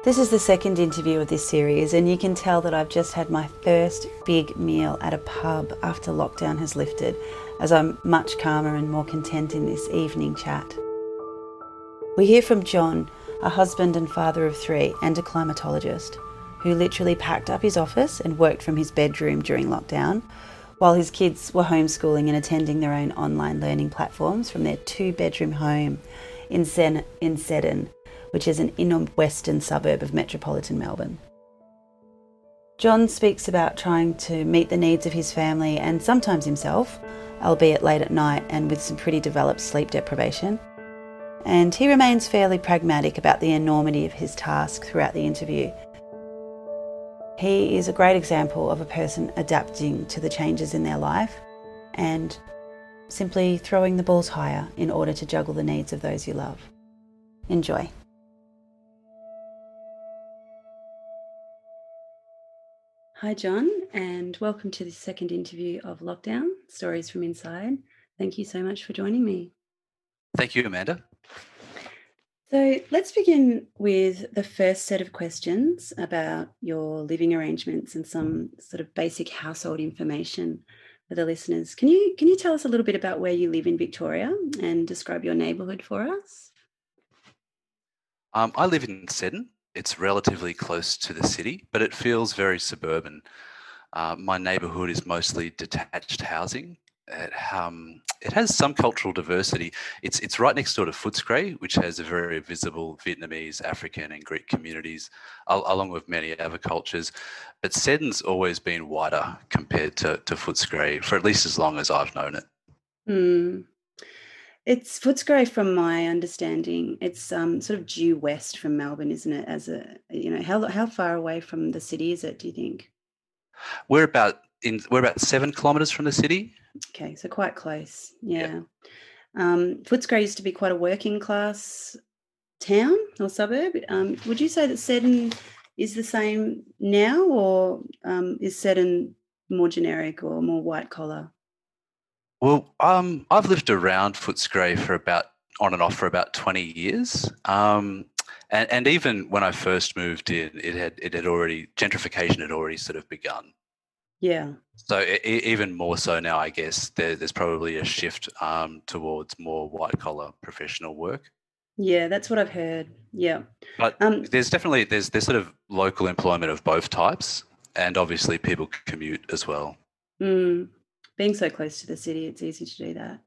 This is the second interview of this series, and you can tell that I've just had my first big meal at a pub after lockdown has lifted, as I'm much calmer and more content in this evening chat. We hear from John, a husband and father of three and a climatologist, who literally packed up his office and worked from his bedroom during lockdown, while his kids were homeschooling and attending their own online learning platforms from their two-bedroom home in Seddon, which is an inner western suburb of metropolitan Melbourne. John speaks about trying to meet the needs of his family and sometimes himself, albeit late at night and with some pretty developed sleep deprivation. And he remains fairly pragmatic about the enormity of his task throughout the interview. He is a great example of a person adapting to the changes in their life and simply throwing the balls higher in order to juggle the needs of those you love. Enjoy. Hi John, and welcome to the second interview of Lockdown, Stories from Inside. Thank you so much for joining me. Thank you, Amanda. So let's begin with the first set of questions about your living arrangements and some sort of basic household information for the listeners. Can you tell us a little bit about where you live in Victoria and describe your neighbourhood for us? I live in Seddon. It's relatively close to the city, but it feels very suburban. My neighbourhood is mostly detached housing. It has some cultural diversity. It's right next door to Footscray, which has a very visible Vietnamese, African and Greek communities, along with many other cultures. But Seddon's always been wider compared to Footscray, for at least as long as I've known it. Mm. It's Footscray, from my understanding. It's sort of due west from Melbourne, isn't it? How far away from the city is it, do you think? We're about 7 kilometres from the city. Okay, so quite close. Yeah. Footscray used to be quite a working class town or suburb. Would you say that Seddon is the same now, or is Seddon more generic or more white collar? Well, I've lived around Footscray on and off for about 20 years. And even when I first moved in, gentrification had already sort of begun. Yeah. So even more so now, I guess there's probably a shift towards more white collar professional work. Yeah, that's what I've heard. Yeah. But there's sort of local employment of both types, and obviously people commute as well. Being so close to the city, it's easy to do that.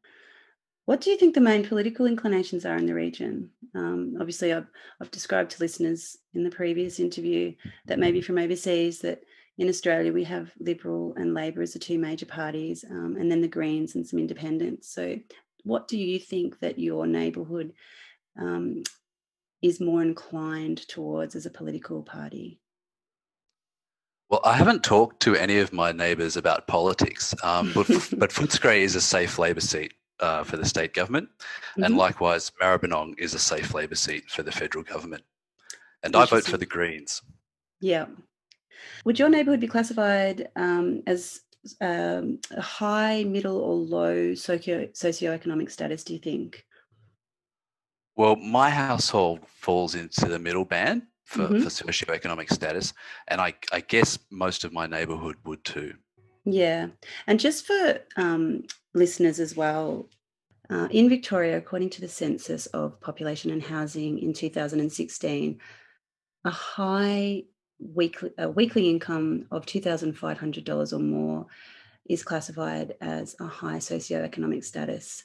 What do you think the main political inclinations are in the region? Obviously, I've described to listeners in the previous interview that maybe from overseas, that in Australia we have Liberal and Labor as the two major parties, and then the Greens and some independents. So what do you think that your neighbourhood is more inclined towards as a political party? Well, I haven't talked to any of my neighbours about politics, but Footscray is a safe Labor seat for the state government, and likewise Maribyrnong is a safe Labor seat for the federal government. And I vote for the Greens. Yeah. Would your neighbourhood be classified as a high, middle or low socioeconomic status, do you think? Well, my household falls into the middle band for socioeconomic status, and I guess most of my neighbourhood would too. Yeah. And just for listeners as well, in Victoria, according to the Census of Population and Housing in 2016, a weekly income of $2,500 or more is classified as a high socioeconomic status.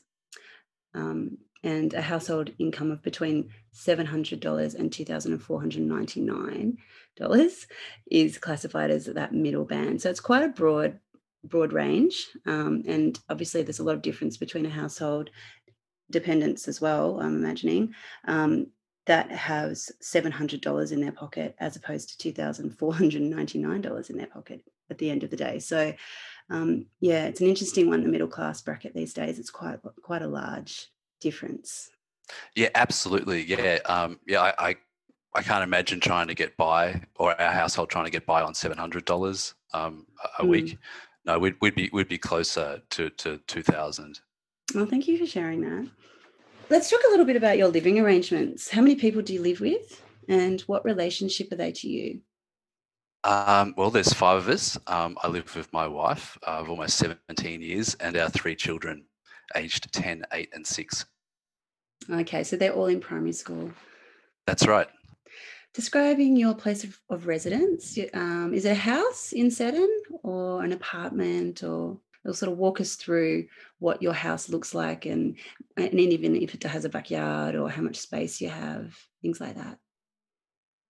And a household income of between $700 and $2,499 is classified as that middle band. So it's quite a broad range. And obviously there's a lot of difference between a household, dependents as well, I'm imagining, that has $700 in their pocket as opposed to $2,499 in their pocket at the end of the day. So it's an interesting one, the middle class bracket these days. It's quite a large difference. Yeah, absolutely. Yeah. I can't imagine trying to get by, or our household trying to get by on $700 a week. No, we'd be closer to 2,000. Well, thank you for sharing that. Let's talk a little bit about your living arrangements. How many people do you live with? And what relationship are they to you? Well, there's five of us. I live with my wife of almost 17 years and our three children, aged 10, 8, and 6. Okay, so they're all in primary school. That's right. Describing your place of residence, is it a house in Seddon or an apartment, or it'll sort of walk us through what your house looks like, and even if it has a backyard or how much space you have, things like that.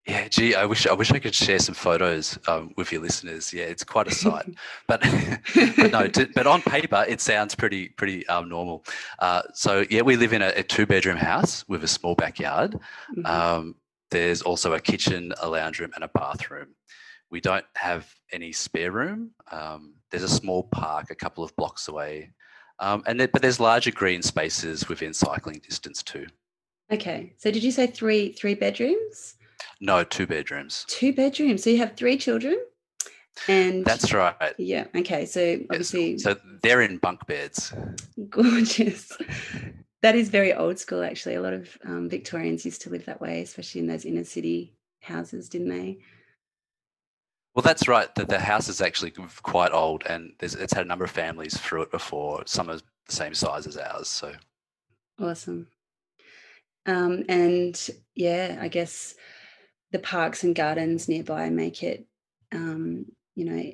Yeah, gee, I wish I could share some photos with your listeners. Yeah, it's quite a sight, but but no, but on paper it sounds pretty normal. So yeah, we live in a two-bedroom house with a small backyard. Mhm. Um, there's also a kitchen, a lounge room, and a bathroom. We don't have any spare room. There's a small park a couple of blocks away, but there's larger green spaces within cycling distance too. Okay, so did you say three bedrooms? No, two bedrooms. Two bedrooms. So you have three children, and That's right. yeah. Okay, so Yes. obviously So they're in bunk beds. gorgeous. That is very old school, actually. A lot of Victorians used to live that way, especially in those inner city houses, didn't they? Well, that's right. The house is actually quite old, and it's had a number of families through it before. Some are the same size as ours. So Awesome. And yeah, I guess the parks and gardens nearby make it,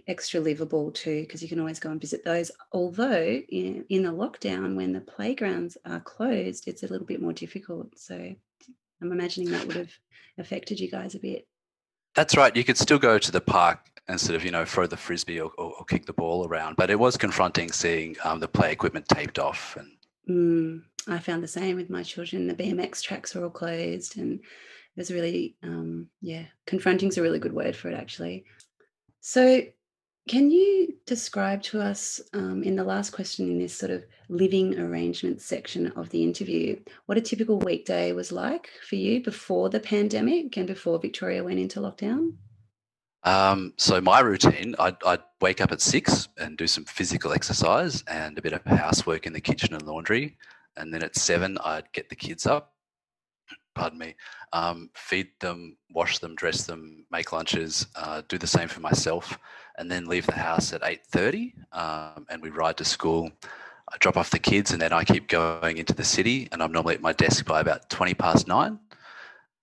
extra livable too, because you can always go and visit those. Although in the lockdown, when the playgrounds are closed, it's a little bit more difficult. So I'm imagining that would have affected you guys a bit. that's right. You could still go to the park and sort of throw the frisbee or kick the ball around, but it was confronting seeing the play equipment taped off. And I found the same with my children. The BMX tracks were all closed, and it was really, confronting is a really good word for it, actually. So, can you describe to us, in the last question in this sort of living arrangements section of the interview, what a typical weekday was like for you before the pandemic and before Victoria went into lockdown? So my routine, I'd wake up at 6 and do some physical exercise and a bit of housework in the kitchen and laundry, and then at 7 I'd get the kids up, pardon me, feed them, wash them, dress them, make lunches, do the same for myself, and then leave the house at 8:30, and we ride to school. I drop off the kids, and then I keep going into the city, and I'm normally at my desk by about 20 past 9.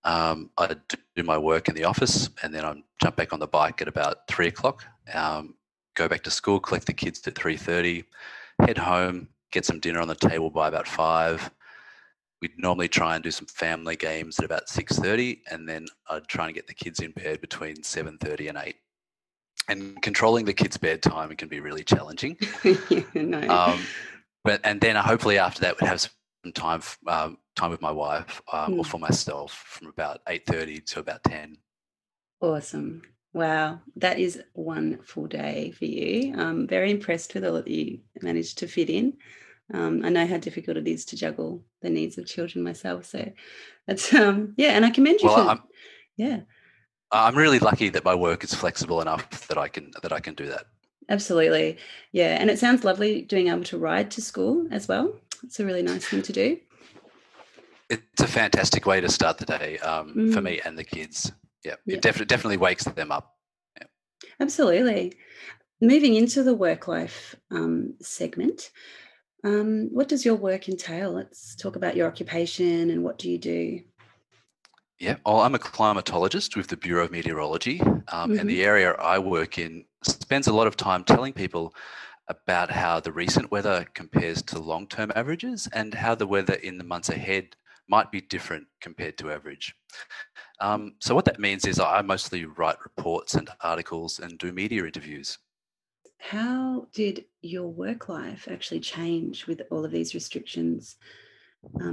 I do my work in the office, and then I jump back on the bike at about 3 o'clock. Go back to school, collect the kids at 3:30, head home, get some dinner on the table by about 5. We'd normally try and do some family games at about 6:30, and then I'd try and get the kids in bed between 7:30 and 8. And controlling the kids' bedtime can be really challenging. Yeah, no. And then hopefully after that we'd have some time with my wife or Mm. for myself from about 8:30 to about 10. Awesome. Wow, that is one full day for you. I'm very impressed with all that you managed to fit in. I know how difficult it is to juggle the needs of children myself. So that's yeah, and I commend you Well, for yeah, I'm really lucky that my work is flexible enough that I can do that. absolutely. Yeah, and it sounds lovely being able to ride to school as well. It's a really nice thing to do. It's a fantastic way to start the day for Mm, me and the kids. Yeah, yeah, it definitely wakes them up. Yeah. absolutely. Moving into the work life segment, what does your work entail? Let's talk about your occupation and what do you do? Yeah, well, I'm a climatologist with the Bureau of Meteorology, and Hmm. the area I work in spends a lot of time telling people about how the recent weather compares to long-term averages and how the weather in the months ahead might be different compared to average. So what that means is I mostly write reports and articles and do media interviews. How did your work life actually change with all of these restrictions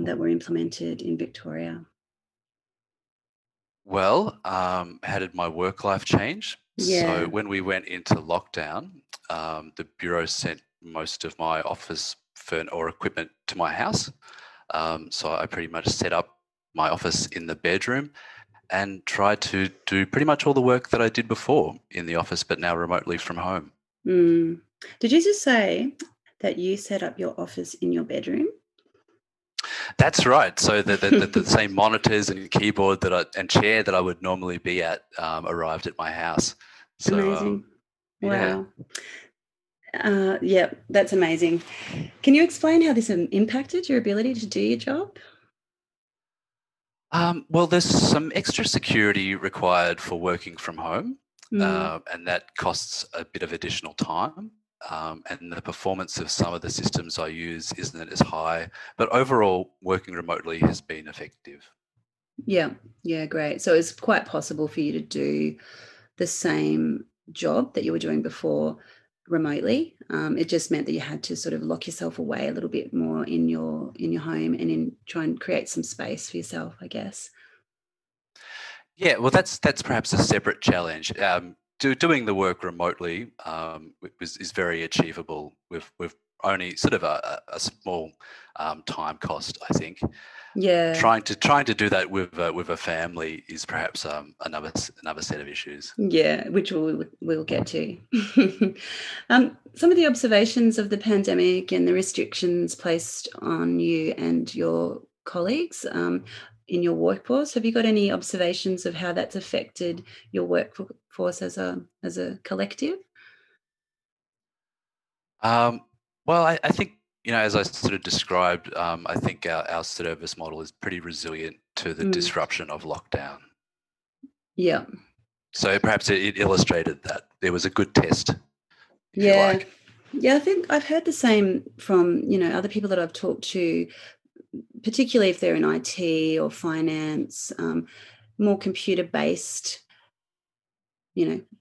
that were implemented in Victoria? Well, how did my work life change? So Yeah. when we went into lockdown, the bureau sent most of my office or equipment to my house. So I pretty much set up my office in the bedroom and tried to do pretty much all the work that I did before in the office, but now remotely from home. Mm. Did you just say that you set up your office in your bedroom? That's right. So the same monitors and keyboard and chair that I would normally be at arrived at my house. So Amazing. yeah. Wow. Yeah, that's amazing. Can you explain how this impacted your ability to do your job? Well, there's some extra security required for working from home, Mm, and that costs a bit of additional time. And the performance of some of the systems I use isn't as high, but overall, working remotely has been effective. yeah, yeah, great. So it's quite possible for you to do the same job that you were doing before remotely. It just meant that you had to sort of lock yourself away a little bit more in your home and in try and create some space for yourself, I guess. Yeah, well, that's perhaps a separate challenge. Doing the work remotely is very achievable with only sort of a small time cost, I think. Yeah, Trying to do that with a family is perhaps another set of issues. yeah, which we'll get to. Some of the observations of the pandemic and the restrictions placed on you and your colleagues in your workforce. Have you got any observations of how that's affected your workforce as a collective? Um, well, I think, as I sort of described, I think our service model is pretty resilient to the Mm, disruption of lockdown. yeah, So perhaps it illustrated that there was a good test, if you yeah, like. yeah. I think I've heard the same from other people that I've talked to, particularly if they're in IT or finance, more computer based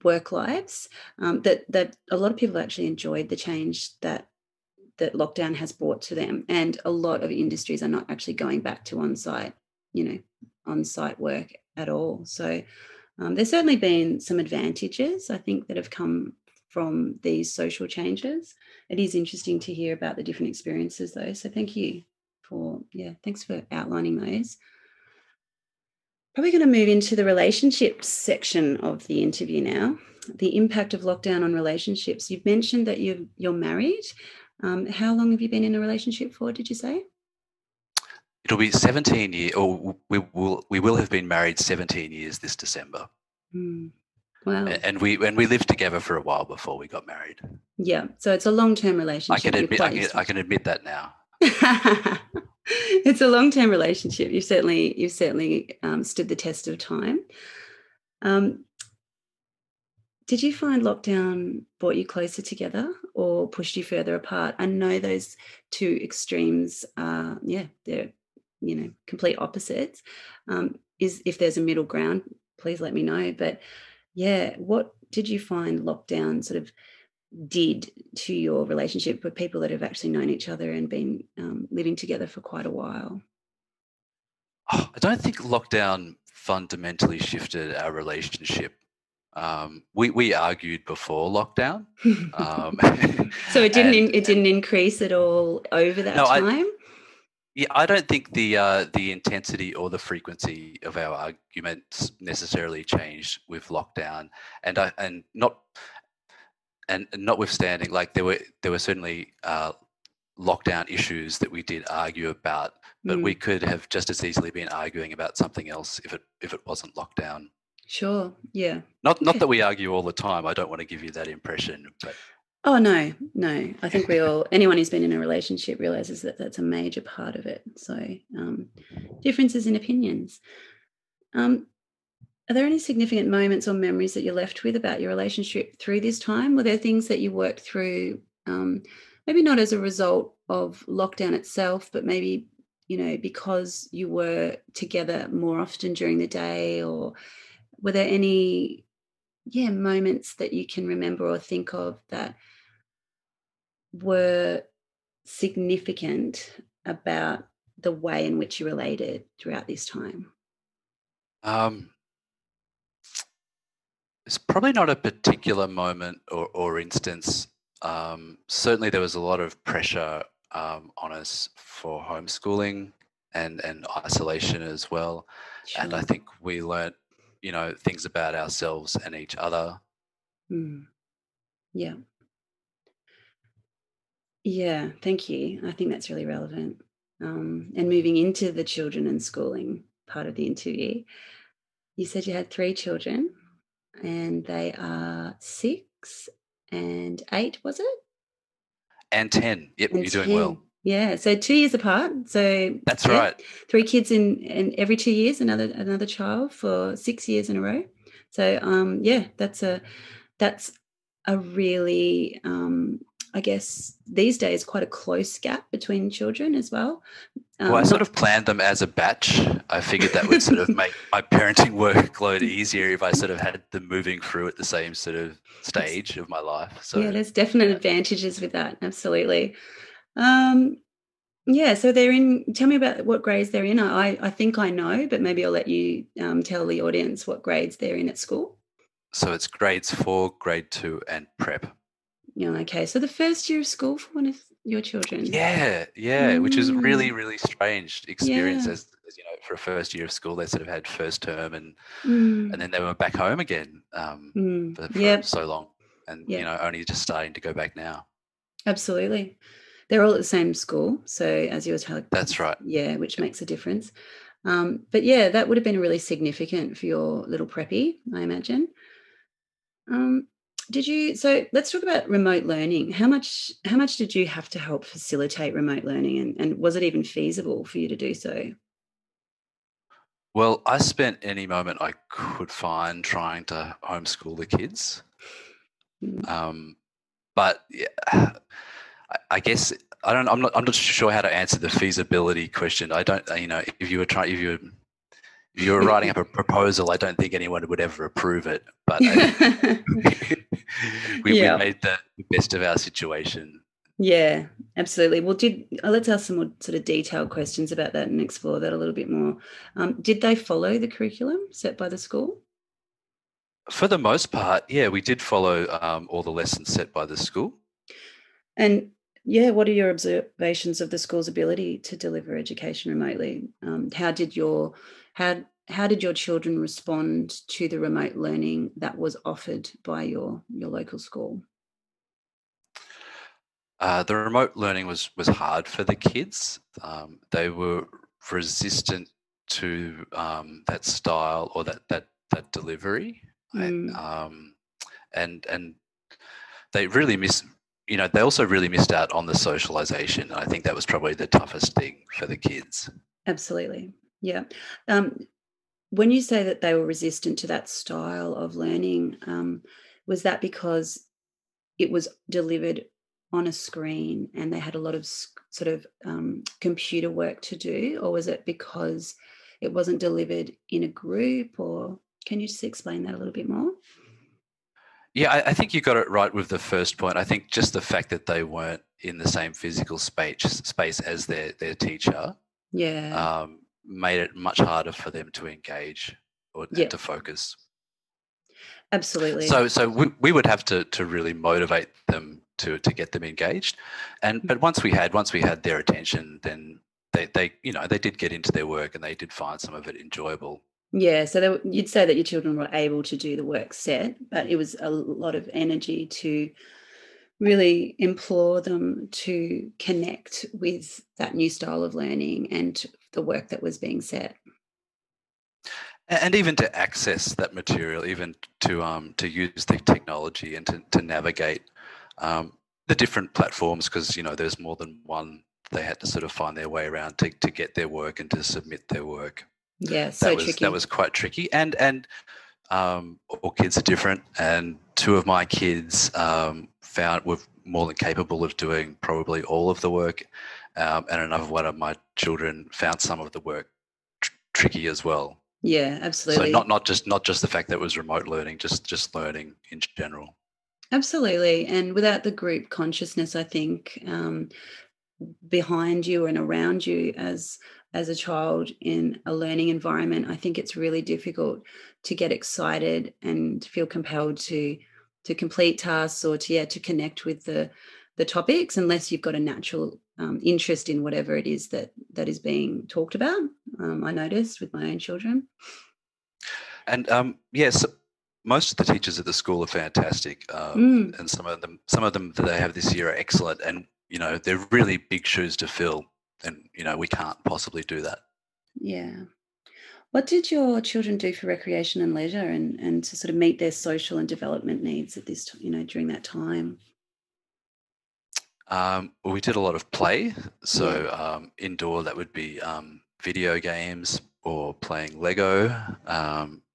work lives, that a lot of people actually enjoyed the change that lockdown has brought to them, and a lot of industries are not actually going back to you know on site work at all. So there's certainly been some advantages, I think, that have come from these social changes. It is interesting to hear about the different experiences though, so thanks for outlining those. Probably going to move into the relationships section of the interview now. The impact of lockdown on relationships. You've mentioned that you're married. How long have you been in a relationship for, did you say? It'll be 17 years, or we will have been married 17 years this December, Hmm. Wow. and we lived together for a while before we got married. Yeah. So it's a long-term I can relationship. You're admit I quite can used to I can admit that now. it. It's a long-term relationship. You've certainly stood the test of time. Um, Did you find lockdown brought you closer together or pushed you further apart? I know those two extremes they're complete opposites. Is if there's a middle ground, please let me know. But yeah, what did you find lockdown sort of did to your relationship with people that have actually known each other and been living together for quite a while? I don't think lockdown fundamentally shifted our relationship. We argued before lockdown. Um, So it didn't and it didn't increase at all over that no, time? I don't think the intensity or the frequency of our arguments necessarily changed with lockdown, and not and notwithstanding, like there were certainly lockdown issues that we did argue about, but we Mm, could have just as easily been arguing about something else if it wasn't lockdown. sure. Yeah. Not Okay. that we argue all the time. I don't want to give you that impression, but Oh, no, no. I think anyone who's been in a relationship realizes that that's a major part of it. So, differences in opinions. Um, are there any significant moments or memories that you're left with about your relationship through this time? Were there things that you worked through, maybe not as a result of lockdown itself, but maybe, because you were together more often during the day? Or were there any, moments that you can remember or think of that were significant about the way in which you related throughout this time? um, it's probably not a particular moment or instance. Certainly, there was a lot of pressure on us for homeschooling and isolation as well, and I Sure. think we learnt, things about ourselves and each other. Mm. Yeah. Yeah. Thank you. I think that's really relevant. and moving into the children and schooling part of the interview. You said you had 3 children, and they are 6 and 8, was it? And 10. Yep, And you're doing 10. well. Yeah, so 2 years apart. So That's yeah, right. 3 kids in every 2 years, another child for 6 years in a row. So yeah, that's a really I guess these days quite a close gap between children as well. Well, I sort Not of planned them as a batch. I figured that would sort of make my parenting workload easier if I sort of had them moving through at the same sort of It's, stage of my life. yeah, So, there's definite yeah. advantages with that. Absolutely. Um, yeah, so they're in. Tell me about what grades they're in. I think I know, but maybe I'll let you tell the audience what grades they're in at school. So it's grades 4, grade 2, and prep. Yeah, okay. So the first year of school for one of your children. Yeah, yeah, which is really, Mm, really strange experience yeah. as for a first year of school. They sort of had first term and Mm, then they were back home again for yep. so long, and Yep. only just starting to go back now. Absolutely. They're all at the same school. So as you were telling, That's right. yeah, which makes a difference. But yeah, that would have been really significant for your little preppy, I imagine. Um, did you? So let's talk about remote learning. How much did you have to help facilitate remote learning, and was it even feasible for you to do so? Well, I spent any moment I could find trying to homeschool the kids. Mm. Um, but yeah, I guess I don't. I'm not sure how to answer the feasibility question. I don't. If you were trying, if you were writing up a proposal, I don't think anyone would ever approve it. But I think we Yeah, made the best of our situation. yeah, absolutely. Well, let's ask some more sort of detailed questions about that and explore that a little bit more. Did they follow the curriculum set by the school? For the most part, yeah, we did follow all the lessons set by the school. And yeah, what are your observations of the school's ability to deliver education remotely? How did your children respond to the remote learning that was offered by your local school? The remote learning was hard for the kids. They were resistant to that style or that delivery. I, Mm, and they really they also really missed out on the socialization. And I think that was probably the toughest thing for the kids. absolutely. Yeah. Um, when you say that they were resistant to that style of learning, was that because it was delivered on a screen and they had a lot of sort of computer work to do, or was it because it wasn't delivered in a group? Or can you just explain that a little bit more? Yeah, I think you got it right with the first point. I think just the fact that they weren't in the same physical space as their teacher Yeah, made it much harder for them to engage and yeah, to focus. absolutely. So we would have to really motivate them to get them engaged, but once we had their attention, then they did get into their work and they did find some of it enjoyable. Yeah, so you'd say that your children were able to do the work set, but it was a lot of energy to really implore them to connect with that new style of learning and the work that was being set. And even to access that material, even to use the technology and to navigate um, the different platforms, because there's more than one. They had to sort of find their way around to get their work and to submit their work. Yeah, That so was that tricky. was quite tricky, and all kids are different. And two of my kids were more than capable of doing probably all of the work, and another one of my children found some of the work tricky as well. Yeah, So absolutely. not just the fact that it was remote learning, just learning in general. Absolutely. And without the group consciousness, I think behind you and around you as a child in a learning environment, I think it's really difficult to get excited and feel compelled to complete tasks or to yeah to connect with the topics unless you've got a natural interest in whatever it is that is being talked about. I noticed with my own children. And yes, most of the teachers at the school are fantastic, Mm, and some of them that they have this year are excellent. And they're really big shoes to fill. and we can't possibly do that. Yeah. What did your children do for recreation and leisure and to sort of meet their social and development needs at this, during that time? Well, we did a lot of play. Yeah. So indoor, that would be video games or playing Lego,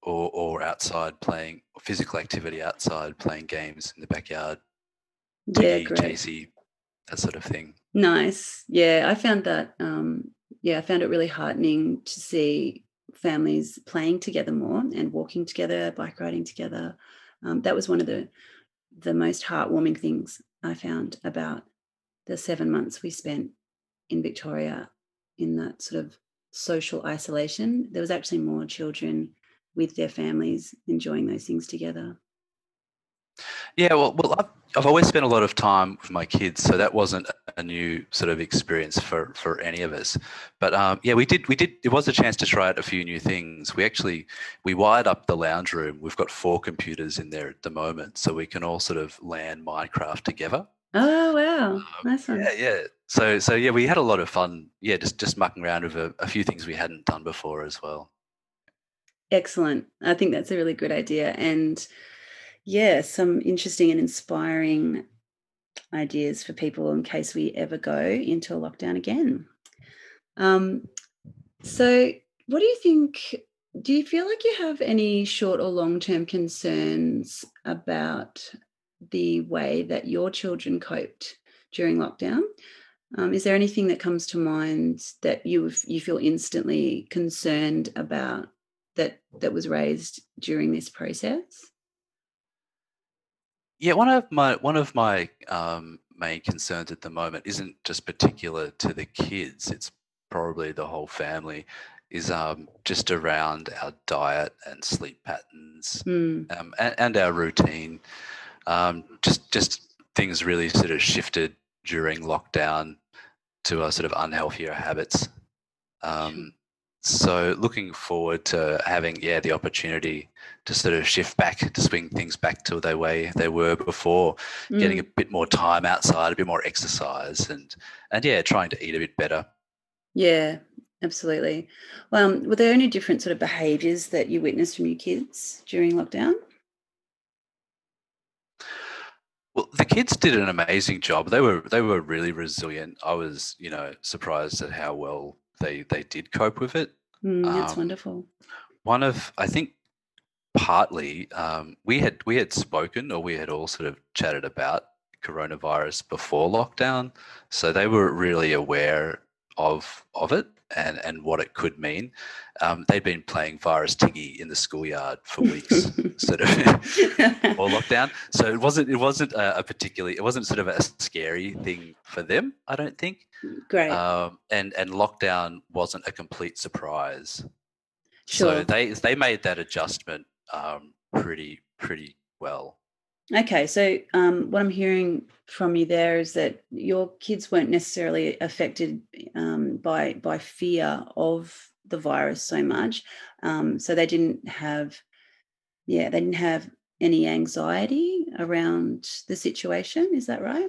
or outside playing physical activity outside, playing games in the backyard, Yeah, tiggy, great. chasey, that sort of thing. Nice. Yeah, I found that, yeah, I found it really heartening to see families playing together more and walking together, bike riding together. That was one of the most heartwarming things I found about the 7 months we spent in Victoria in that sort of social isolation. There was actually more children with their families enjoying those things together. Yeah, well, I've always spent a lot of time with my kids, so that wasn't a new sort of experience for any of us. But yeah, we did. It was a chance to try out a few new things. We wired up the lounge room. We've got 4 computers in there at the moment, so we can all sort of LAN Minecraft together. Oh, wow. Nice one. Yeah, yeah. So yeah, we had a lot of fun. Yeah, just mucking around with a few things we hadn't done before as well. Excellent. I think that's a really good idea. And yeah, some interesting and inspiring ideas for people in case we ever go into a lockdown again. Um, so, what do you think? Do you feel like you have any short or long term concerns about the way that your children coped during lockdown? Is there anything that comes to mind that you feel instantly concerned about that was raised during this process? Yeah, one of my main concerns at the moment isn't just particular to the kids. It's probably the whole family. Is just around our diet and sleep patterns, Mm, and our routine. Just things really sort of shifted during lockdown to our sort of unhealthier habits. sure. Um, so looking forward to having, yeah, the opportunity to sort of shift back, to swing things back to the way they were before, getting a Mm, bit more time outside, a bit more exercise, and yeah, trying to eat a bit better. yeah, absolutely. Were there any different sort of behaviours that you witnessed from your kids during lockdown? Well, the kids did an amazing job. They were really resilient. I was, surprised at how well they did cope with it. That's Um, wonderful. I think partly, we had spoken, or we had all sort of chatted about coronavirus before lockdown, so they were really aware of it and what it could mean. They'd been playing virus tiggy in the schoolyard for weeks, sort of before lockdown. So it wasn't it wasn't sort of a scary thing for them, I don't think. Great. And lockdown wasn't a complete surprise. So Sure. they made that adjustment pretty well. Okay, so what I'm hearing from you there is that your kids weren't necessarily affected by fear of the virus so much, so they didn't have any anxiety around the situation. Is that right?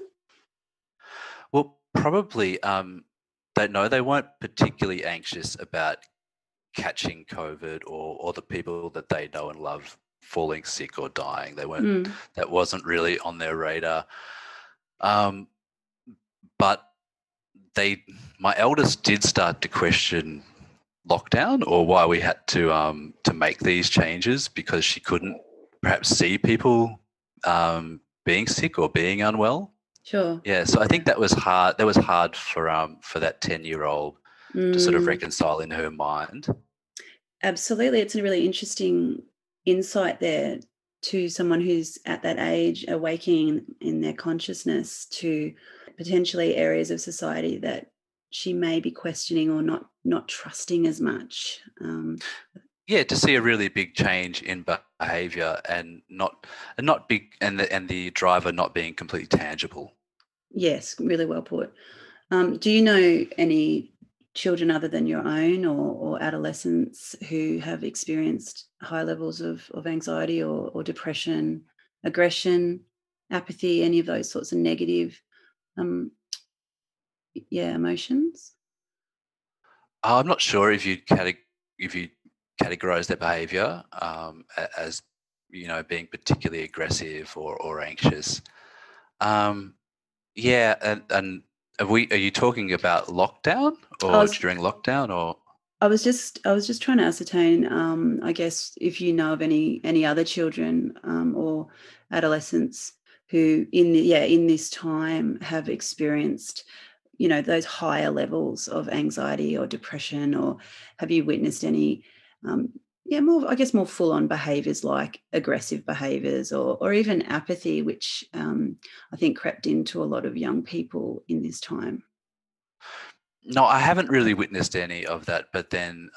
Well, probably they weren't particularly anxious about catching COVID, or the people that they know and love falling sick or dying. They weren't Mm, That wasn't really on their radar. Um, but they my eldest did start to question lockdown, or why we had to make these changes, because she couldn't perhaps see people being sick or being unwell. sure. Yeah, so I Yeah. think that was hard. That was hard for that 10-year-old to sort of Mm, reconcile in her mind. absolutely. It's a really interesting insight there to someone who's at that age, awakening in their consciousness to potentially areas of society that she may be questioning or not trusting as much. Yeah, to see a really big change in behaviour, and not big, and the driver not being completely tangible. Yes, really well put. Do you know any children other than your own or adolescents who have experienced high levels of anxiety or depression, aggression, apathy, any of those sorts of negative, um, yeah, emotions? I'm not sure if if you categorize their behavior as, being particularly aggressive or anxious. Um, yeah, and are you talking about lockdown I or was during lockdown or? I was just trying to ascertain, I guess, if you know of any other children or adolescents who in this time have experienced, those higher levels of anxiety or depression, or have you witnessed any, um, more, I guess, more full on behaviours like aggressive behaviours, or even apathy, which I think crept into a lot of young people in this time. No, I haven't really witnessed any of that. But then,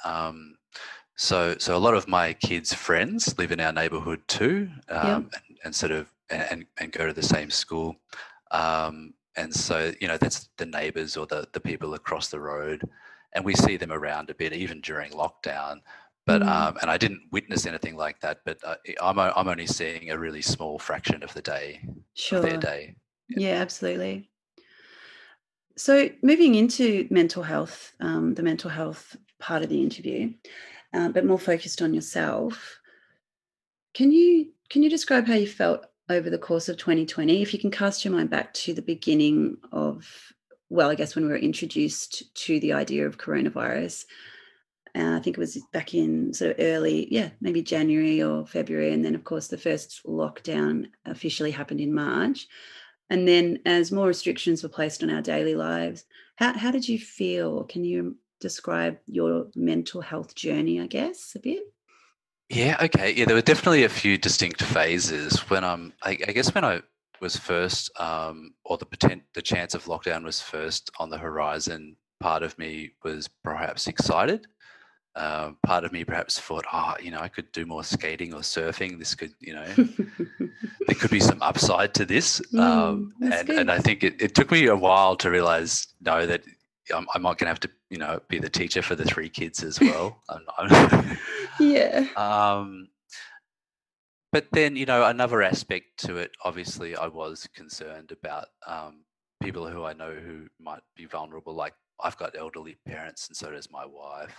so a lot of my kids' friends live in our neighbourhood too, Yeah. and sort of and go to the same school, and so that's the neighbours or the people across the road, and we see them around a bit even during lockdown. But Mm, and I didn't witness anything like that. But I'm only seeing a really small fraction of the day of their sure. day. Yeah, absolutely. So, moving into mental health, the mental health part of the interview, but more focused on yourself. Can you describe how you felt over the course of 2020? If you can cast your mind back to the beginning of, well, I guess when we were introduced to the idea of coronavirus, I think it was back in sort of early, yeah, maybe January or February, and then of course the first lockdown officially happened in March. And then as more restrictions were placed on our daily lives, how did you feel? Can you describe your mental health journey, I guess, a bit? Yeah, okay. Yeah, there were definitely a few distinct phases when I guess when I was first or the chance of lockdown was first on the horizon, part of me was perhaps excited. Part of me perhaps thought, I could do more skating or surfing. This could, there could be some upside to this. That's And good. I think it took me a while to realize, no, that I'm not going to have to, be the teacher for the three kids as well. Yeah. um, but then, another aspect to it, obviously, I was concerned about people who I know who might be vulnerable. Like I've got elderly parents, and so does my wife.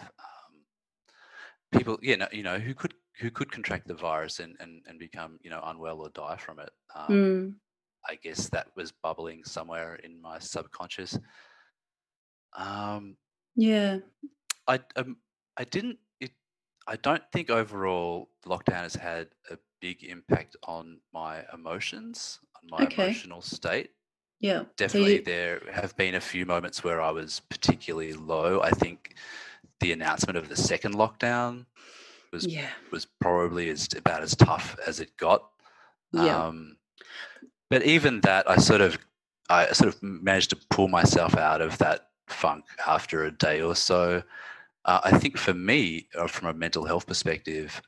People, who could contract the virus and become, unwell or die from it. Mm, I guess that was bubbling somewhere in my subconscious. Um, yeah. I I didn't. I don't think overall lockdown has had a big impact on my emotions, on my Okay. emotional state. Yeah. So Definitely, you, there have been a few moments where I was particularly low. I think the announcement of the second lockdown was yeah. was probably about as tough as it got. Yeah. Um, but even that, I sort of managed to pull myself out of that funk after a day or so. I think for me, from a mental health perspective,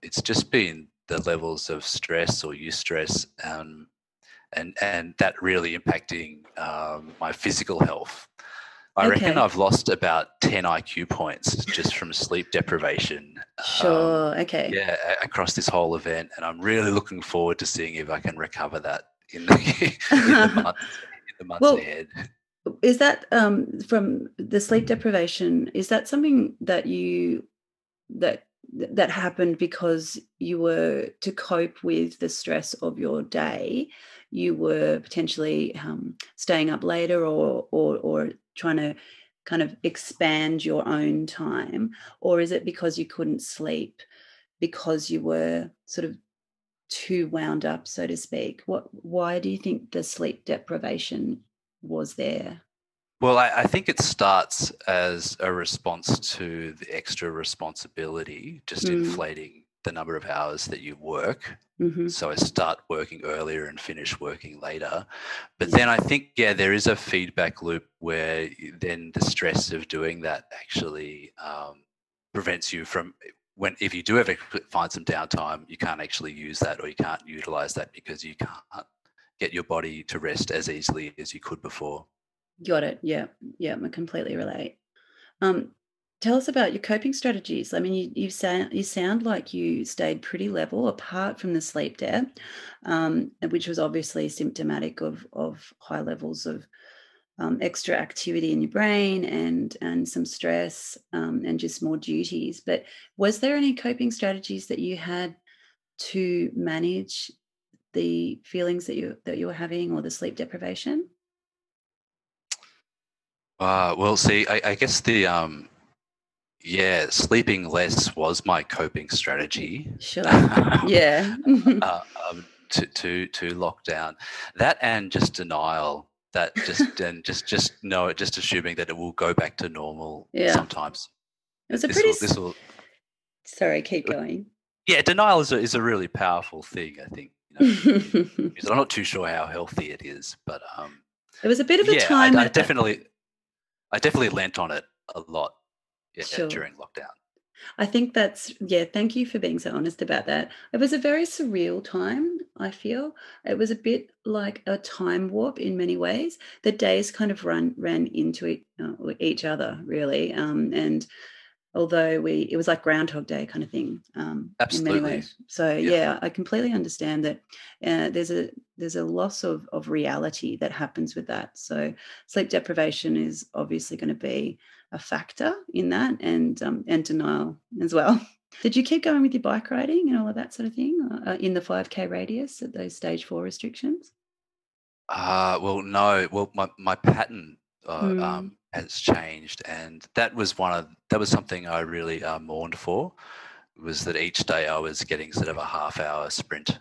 it's just been the levels of stress or eustress, and that really impacting my physical health. I reckon Okay. I've lost about 10 IQ points just from sleep deprivation. Um, Sure. Okay. yeah, across this whole event, and I'm really looking forward to seeing if I can recover that in the in the months Well, ahead. is that from the sleep deprivation? Is that something that that happened because you were to cope with the stress of your day? You were potentially staying up later, or trying to kind of expand your own time, or is it because you couldn't sleep because you were sort of too wound up, so to speak? Why do you think the sleep deprivation was there? Well, I think it starts as a response to the extra responsibility, just Mm, inflating the number of hours that you work. hmm. So I start working earlier and finish working later. But Yeah. then I think, yeah, there is a feedback loop where then the stress of doing that actually prevents you from, if you do ever find some downtime, you can't actually use that, or you can't utilize that because you can't get your body to rest as easily as you could before. Got it. Yeah. Yeah. I completely relate. Um, Tell us about your coping strategies. I mean, you sound like you stayed pretty level apart from the sleep debt, which was obviously symptomatic of high levels of extra activity in your brain and some stress and just more duties. But was there any coping strategies that you had to manage the feelings that you were having or the sleep deprivation? Well, see, I guess yeah, sleeping less was my coping strategy. Sure. Yeah. To lockdown. That and just denial. That just know it, just assuming that it will go back to normal Yeah. sometimes. It was a This pretty. will Sorry, keep going. yeah, denial is a really powerful thing, I think, It because I'm not too sure how healthy it is, but was a bit of a yeah, time I when. definitely lent on it a lot, yeah, Sure. during lockdown. I think that's, yeah, thank you for being so honest about that. It was a very surreal time, I feel. It was a bit like a time warp in many ways. The days kind of ran into each other, really. And although it was like Groundhog Day kind of thing in many Absolutely, ways. So yeah. yeah, I completely understand that there's a loss of reality that happens with that. So sleep deprivation is obviously going to be a factor in that, and denial as well. Did you keep going with your bike riding and all of that sort of thing in the 5K radius at those stage 4 restrictions? Well, no. Well, my pattern Mm, has changed, and that was something I really mourned for. Was that each day I was getting sort of a half-hour sprint,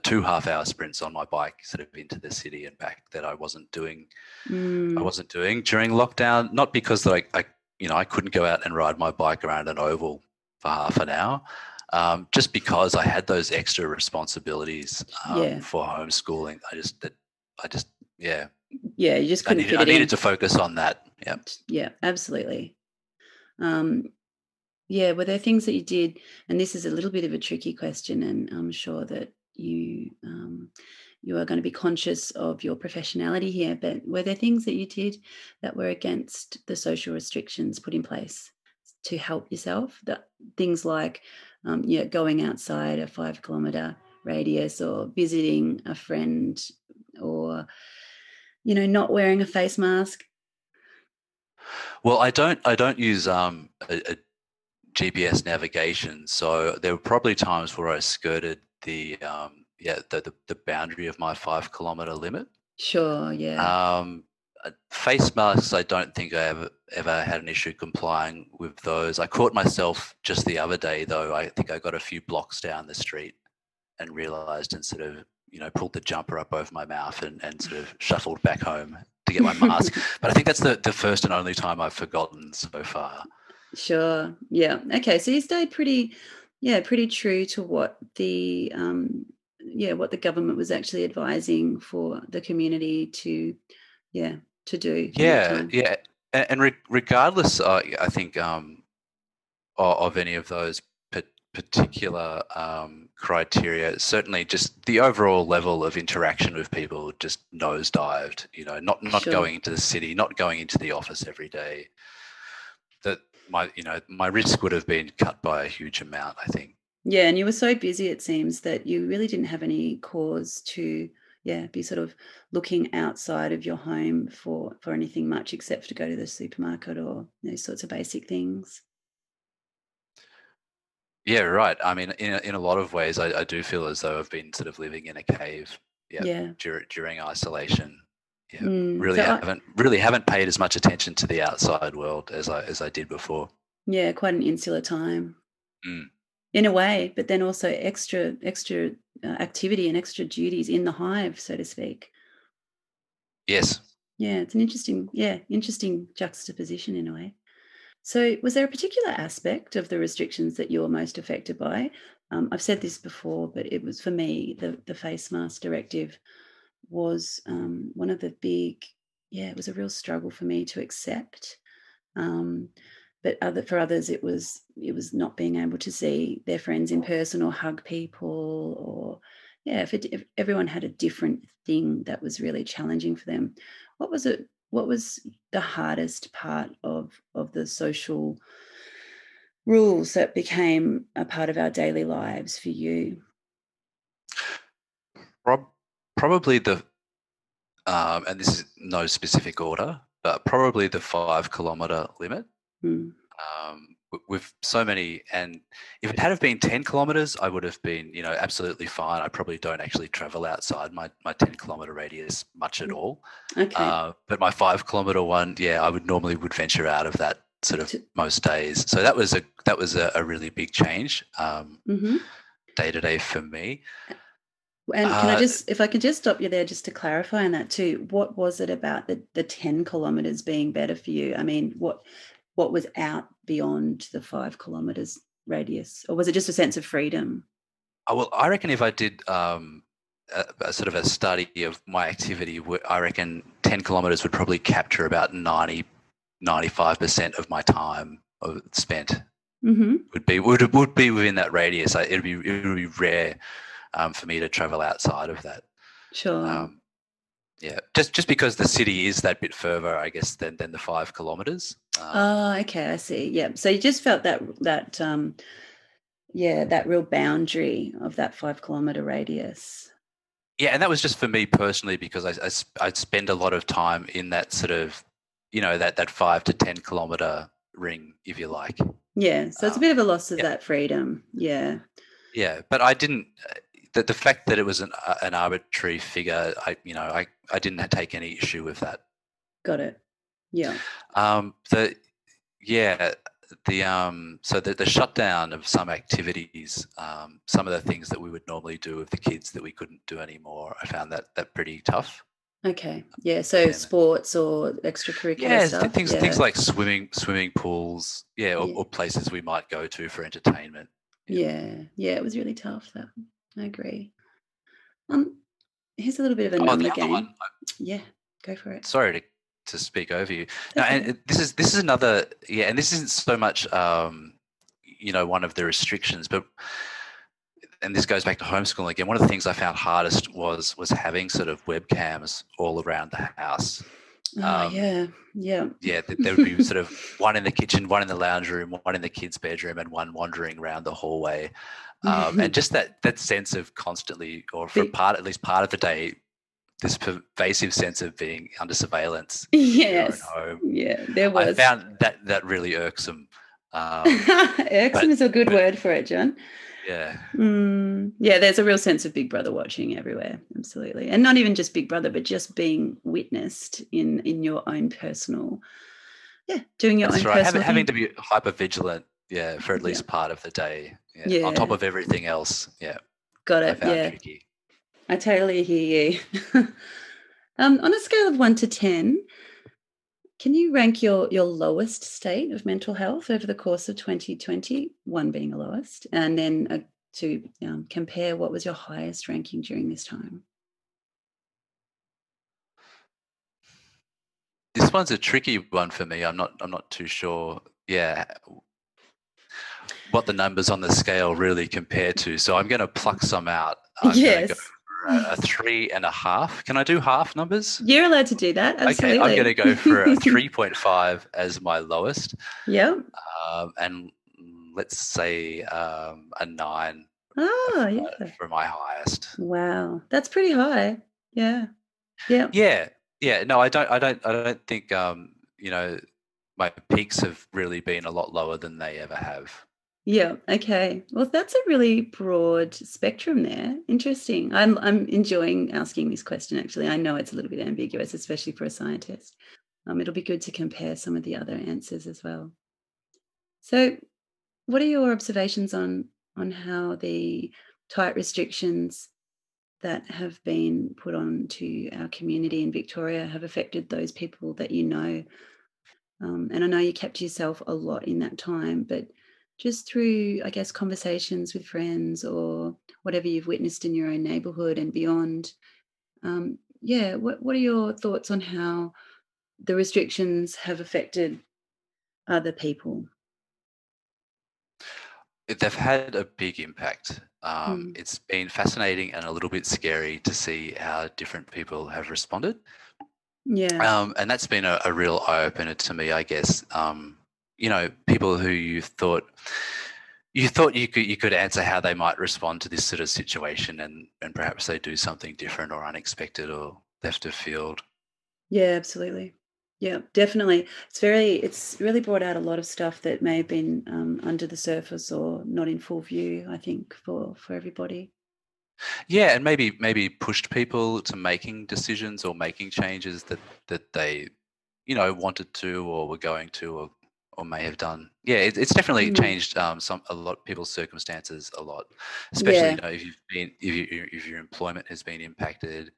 2 half-hour sprints on my bike, sort of into the city and back. That I wasn't doing. I mm, wasn't doing during lockdown. Not because that I couldn't go out and ride my bike around an oval for half an hour. Just because I had those extra responsibilities yeah, for homeschooling. I just, yeah, yeah. You just couldn't fit I it needed in. to focus on that. Yeah. Yeah, absolutely. Um, Yeah, were there things that you did, and this is a little bit of a tricky question, and I'm sure that you are going to be conscious of your professionality here, but were there things that you did that were against the social restrictions put in place to help yourself? That things like going outside a 5 kilometer radius or visiting a friend or not wearing a face mask. Well, I don't use a GPS navigation, so there were probably times where I skirted the boundary of my 5 kilometer limit. Sure, yeah, Um, Face masks, I don't think I ever had an issue complying with those. I caught myself just the other day, though. I think I got a few blocks down the street and realized, and sort of, pulled the jumper up over my mouth and sort of shuffled back home to get my mask. But I think that's the first and only time I've forgotten so far. sure. Yeah. Okay. So you stayed pretty true to what the government was actually advising for the community yeah, to do in that Yeah, time. yeah. And regardless, I think of any of those particular criteria, certainly just the overall level of interaction with people just nosedived. Not Sure. going into the city, not going into the office every day. That my risk would have been cut by a huge amount, I think. Yeah. And you were so busy, it seems, that you really didn't have any cause to, yeah, be sort of looking outside of your home for anything much except to go to the supermarket or those sorts of basic things. Yeah, right. I mean, in a lot of ways, I do feel as though I've been sort of living in a cave. Yeah, Yeah. during isolation. Yeah, So really haven't paid as much attention to the outside world as I did before. yeah, quite an insular time. Mm. In a way, but then also extra activity and extra duties in the hive, so to speak. Yes. Yeah, it's an interesting juxtaposition in a way. So, was there a particular aspect of the restrictions that you were most affected by? I've said this before, but it was for me the face mask directive was one of the big. Yeah, it was a real struggle for me to accept. Um, but for others, it was not being able to see their friends in person or hug people, or yeah, if everyone had a different thing that was really challenging for them. What was it? What was the hardest part of the social rules that became a part of our daily lives for you? Probably and this is no specific order, but probably the 5 kilometre limit. Mm. With so many, and if it had have been 10 kilometers, I would have been, absolutely fine. I probably don't actually travel outside my 10-kilometer radius much at all. Okay. But my 5 kilometer one, yeah, I would normally venture out of that sort of To- most days. So that was a really big change mhm. day to day for me. And Uh, if I could just stop you there just to clarify on that too, what was it about the 10 kilometers being better for you? I mean, what was out beyond the 5 kilometers radius? Or was it just a sense of freedom? well, I reckon if I did a sort of a study of my activity, I reckon 10 kilometers would probably capture about 95% of my time spent. Mm-hmm. Would be within that radius. It would be rare for me to travel outside of that. Sure. Yeah, just because the city is that bit further, I guess, than the 5 kilometers. Oh, okay, I see. Yeah. So you just felt that real boundary of that 5 kilometer radius. Yeah, and that was just for me personally because I'd spend a lot of time in that sort of, that 5 to 10 kilometer ring, if you like. Yeah. So it's a bit of a loss of Yeah, that freedom. Yeah. yeah, but I didn't. The fact that it was an arbitrary figure, I didn't take any issue with that. Got it. Yeah. The Yeah, so the shutdown of some activities, some of the things that we would normally do with the kids that we couldn't do anymore, I found that pretty tough. Okay. Yeah. So And sports or extracurricular yeah, stuff. things Yeah. like swimming pools, yeah, Yeah. or places we might go to for entertainment. Yeah. Yeah. Yeah. It was really tough. That I agree. Um, Here's a little bit of a Oh, the number other one. game. Yeah. Go for it. Sorry to speak over you. Now, That's okay. and this is another, yeah, and this isn't so much one of the restrictions, but and this goes back to homeschooling again. One of the things I found hardest was having sort of webcams all around the house. Oh yeah. Yeah. Yeah, there would be sort of one in the kitchen, one in the lounge room, one in the kids' bedroom, and one wandering around the hallway. And just that sense of constantly, or for at least part of the day, this pervasive sense of being under surveillance in your own Yes. home. Yeah, there I was. found that really irksome. Irksome is a good But word for it, John. yeah, Yeah, there's a real sense of Big Brother watching everywhere, absolutely, and not even just Big Brother, but just being witnessed in your own personal, yeah, doing your that's own right. personal Having to thing. be hyper vigilant, yeah, for at Yeah, least part of the day. Yeah, on top yeah, of everything else. Yeah, got I it. found Yeah, tricky. I totally hear you. On a scale of 1 to 10, can you rank your lowest state of mental health over the course of 2020? One being the lowest, and then to compare what was your highest ranking during this time. This one's a tricky one for me. I'm not too sure. Yeah, what the numbers on the scale really compare to. So I'm going to pluck some out. I'm going to go Yes, for a 3.5. Can I do half numbers? you're allowed to do that. Okay, I'm going Absolutely. to go for a 3.5 as my lowest, Yep. and let's say a 9 Oh, yeah. for my highest. Wow, that's pretty high. Yeah. Yeah. Yeah, yeah. No, I don't think my peaks have really been a lot lower than they ever have. Yeah. Okay. Well, that's a really broad spectrum there. Interesting. I'm enjoying asking this question. Actually, I know it's a little bit ambiguous, especially for a scientist. It'll be good to compare some of the other answers as well. So, what are your observations on how the tight restrictions that have been put on to our community in Victoria have affected those people that you know? And I know you kept to yourself a lot in that time, but just through, I guess, conversations with friends or whatever you've witnessed in your own neighborhood and beyond, yeah, what are your thoughts on how the restrictions have affected other people? They've had a big impact. Mm, It's been fascinating and a little bit scary to see how different people have responded. yeah, And that's been a real eye opener to me, I guess. People who you thought you could answer how they might respond to this sort of situation, and perhaps they do something different or unexpected, or left of field. Yeah, absolutely. Yeah, definitely. It's really brought out a lot of stuff that may have been under the surface or not in full view, I think, for everybody. Yeah, and maybe pushed people to making decisions or making changes that they, wanted to or were going to or may have done. Yeah, it's definitely Mm. changed a lot of people's circumstances a lot, especially Yeah, if your employment has been impacted,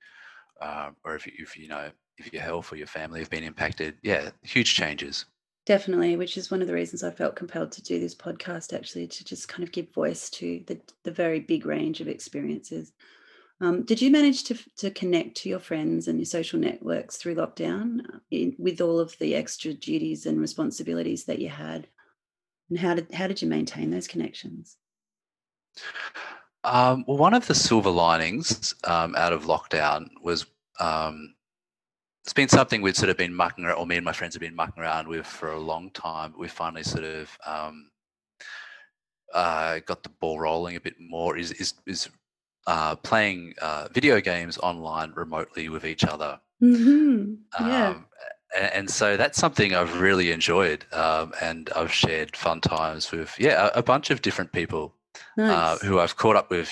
or if your health or your family have been impacted. Yeah, huge changes. definitely, which is one of the reasons I felt compelled to do this podcast, actually, to just kind of give voice to the very big range of experiences. Did you manage to connect to your friends and your social networks through lockdown with all of the extra duties and responsibilities that you had? And how did you maintain those connections? Well, one of the silver linings out of lockdown was, it's been something we've sort of been mucking around, or me and my friends have been mucking around with for a long time. We finally sort of got the ball rolling a bit more. Is playing video games online remotely with each other. Yeah, Um, and so that's something I've really enjoyed, and I've shared fun times with a bunch of different people nice. who I've caught up with,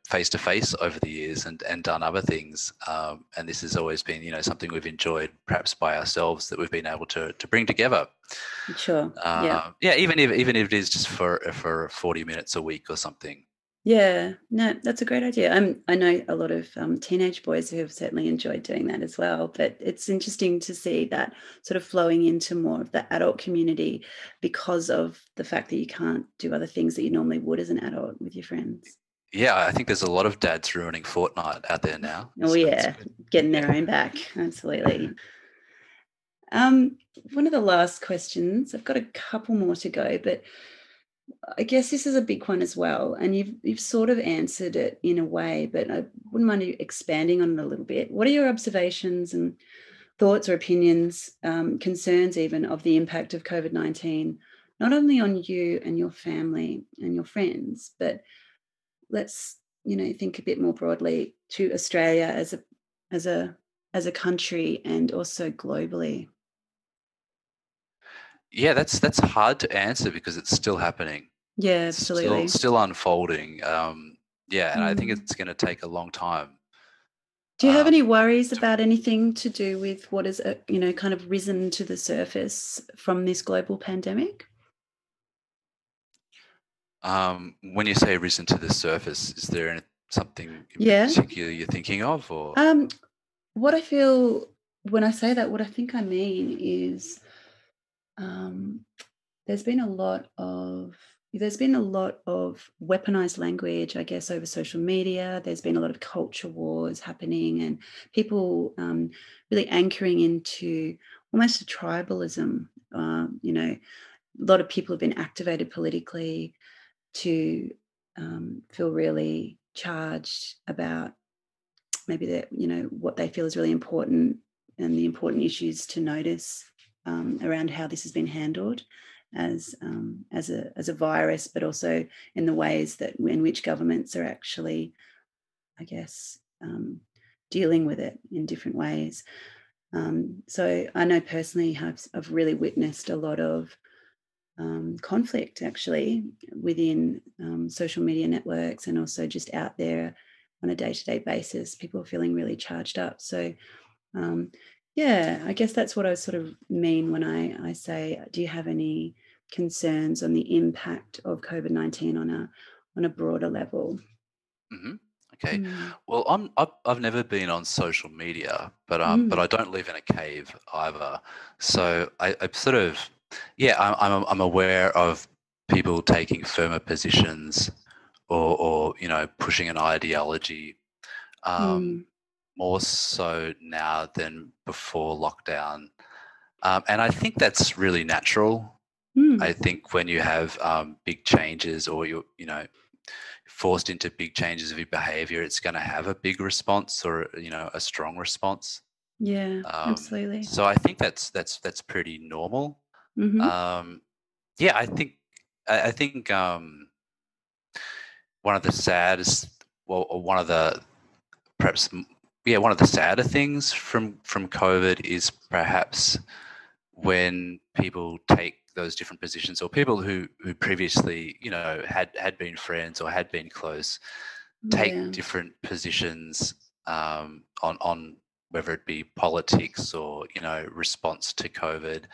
face to face over the years, and done other things. And this has always been, something we've enjoyed, perhaps by ourselves, that we've been able to bring together. Sure. Yeah. Yeah, even if it is just for 40 minutes a week or something. Yeah. No, that's a great idea. I know a lot of teenage boys who have certainly enjoyed doing that as well. But it's interesting to see that sort of flowing into more of the adult community because of the fact that you can't do other things that you normally would as an adult with your friends. Yeah, I think there's a lot of dads ruining Fortnite out there now, Oh so it's yeah, good. getting Yeah. their own back. Absolutely. Um, One of the last questions. I've got a couple more to go, but I guess this is a big one as well, and you've sort of answered it in a way, but I wouldn't mind you expanding on it a little bit. What are your observations and thoughts or opinions, concerns even of the impact of COVID-19, not only on you and your family and your friends, but let's think a bit more broadly to Australia as a as a country and also globally. Yeah, that's hard to answer because it's still happening. Yeah, It's still absolutely. still unfolding. Yeah, and I think Mm. it's going to take a long time. Do you have any worries To, about anything to do with what is, kind of risen to the surface from this global pandemic? when you say risen to the surface, is there something in Yeah. particular you're thinking of, or? Um, what I feel when I say that, what I think I mean is um, there's been a lot of weaponized language, I guess, over social media. There's been a lot of culture wars happening, and people really anchoring into almost a tribalism. A lot of people have been activated politically to feel really charged about maybe that what they feel is really important and the important issues to notice around how this has been handled as a virus, but also in the ways that in which governments are actually, I guess, dealing with it in different ways. So I know personally I've really witnessed a lot of conflict actually within social media networks and also just out there on a day-to-day basis. People are feeling really charged up. So um, yeah, I guess that's what I sort of mean when I say, do you have any concerns on the impact of COVID-19 on a broader level? Hmm. Okay. Mm. Well, I've never been on social media, but Mm. I don't live in a cave either. So I sort of, yeah, I'm aware of people taking firmer positions, or pushing an ideology, um, Mm. more so now than before lockdown. And I think that's really natural. I Mm. think when you have big changes, or you're forced into big changes of your behavior, it's going to have a big response, or a strong response. Yeah, absolutely. So I think that's pretty normal. Mm-hmm. Um, yeah, I think one of the saddest, well, or one of the perhaps one of the sadder things from COVID is perhaps when people take those different positions, or people who previously, had been friends or had been close, take Yeah. different positions on whether it be politics or response to COVID,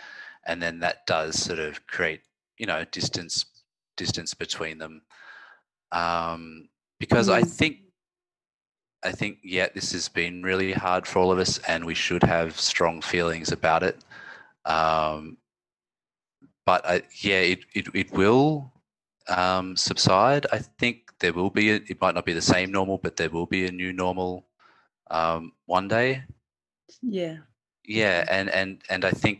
and then that does sort of create distance between them. Because I think yeah, this has been really hard for all of us, and we should have strong feelings about it. But it will subside. I think there will be. It might not be the same normal, but there will be a new normal one day. Yeah. Yeah, and I think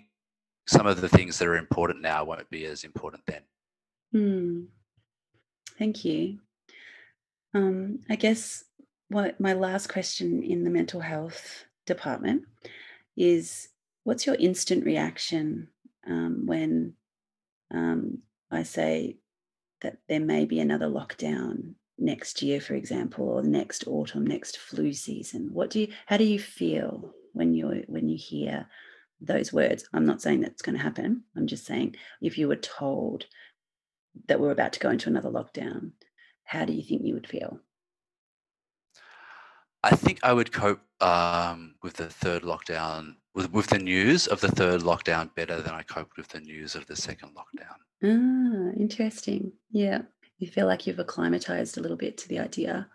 some of the things that are important now won't be as important then. Thank you. I guess what my last question in the mental health department is, what's your instant reaction when I say that there may be another lockdown next year, for example, or next autumn, next flu season? How do you feel when you hear those words? I'm not saying that's going to happen. I'm just saying, if you were told that we're about to go into another lockdown, how do you think you would feel? I think I would cope with the third lockdown, with the news of the third lockdown better than I coped with the news of the second lockdown. Ah, interesting. Yeah. You feel like you've acclimatized a little bit to the idea.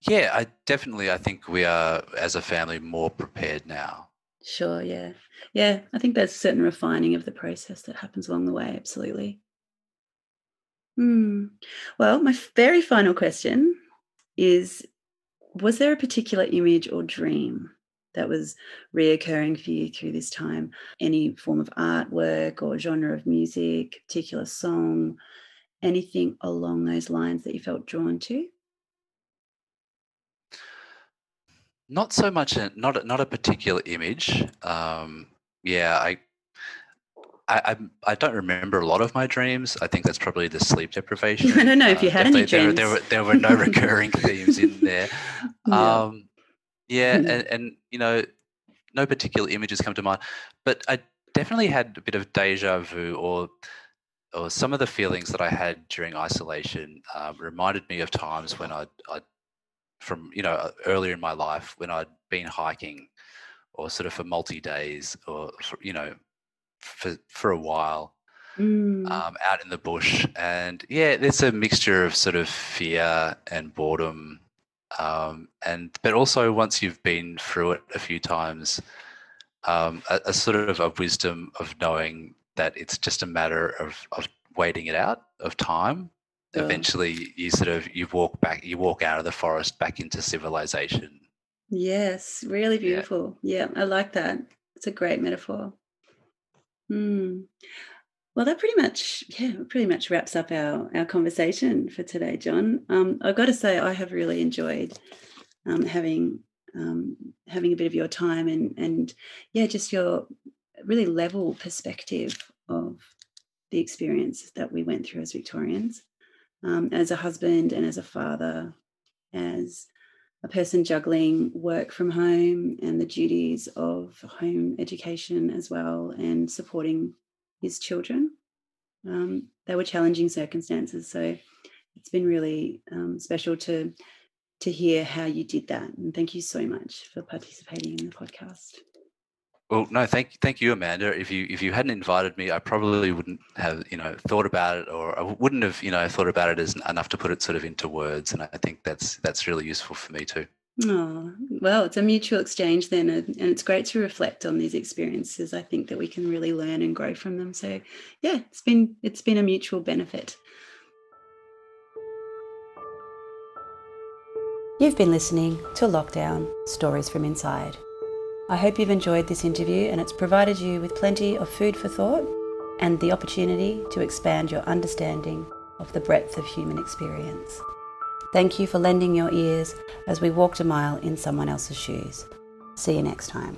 Yeah, I think we are, as a family, more prepared now. Sure, yeah. Yeah, I think there's a certain refining of the process that happens along the way, absolutely. Hmm. Well, my very final question is, was there a particular image or dream that was reoccurring for you through this time? Any form of artwork or genre of music, particular song, anything along those lines that you felt drawn to? Not so much, not a particular image. Yeah, I don't remember a lot of my dreams. I think that's probably the sleep I deprivation. don't know if you had any Definitely, dreams. there were no recurring themes in there. Yeah. Um, yeah, and no particular images come to mind, but I definitely had a bit of deja vu, or some of the feelings that I had during isolation reminded me of times when I from earlier in my life, when I'd been hiking, or sort of for multi days, or for a while, Mm, out in the bush. And yeah, there's a mixture of sort of fear and boredom, but also, once you've been through it a few times, a sort of a wisdom of knowing that it's just a matter of waiting it out, of time. sure. Eventually, you walk out of the forest back into civilization. Yes, really Yeah. beautiful. Yeah, I like that. It's a great metaphor. Mm. Well, that pretty much wraps up our conversation for today, John. I've got to say, I have really enjoyed having um, having a bit of your time and yeah, just your really level perspective of the experience that we went through as Victorians, as a husband and as a father, as a person juggling work from home and the duties of home education as well, and supporting his children. They were challenging circumstances, so it's been really special to hear how you did that. And thank you so much for participating in the podcast. Well, no, thank you, Amanda. If you hadn't invited me, I probably wouldn't have thought about it, or I wouldn't have thought about it as enough to put it sort of into words. And I think that's really useful for me too. Oh, well, it's a mutual exchange then, and it's great to reflect on these experiences. I think that we can really learn and grow from them. So, yeah, it's been a mutual benefit. You've been listening to Lockdown Stories from Inside. I hope you've enjoyed this interview and it's provided you with plenty of food for thought and the opportunity to expand your understanding of the breadth of human experience. Thank you for lending your ears as we walked a mile in someone else's shoes. See you next time.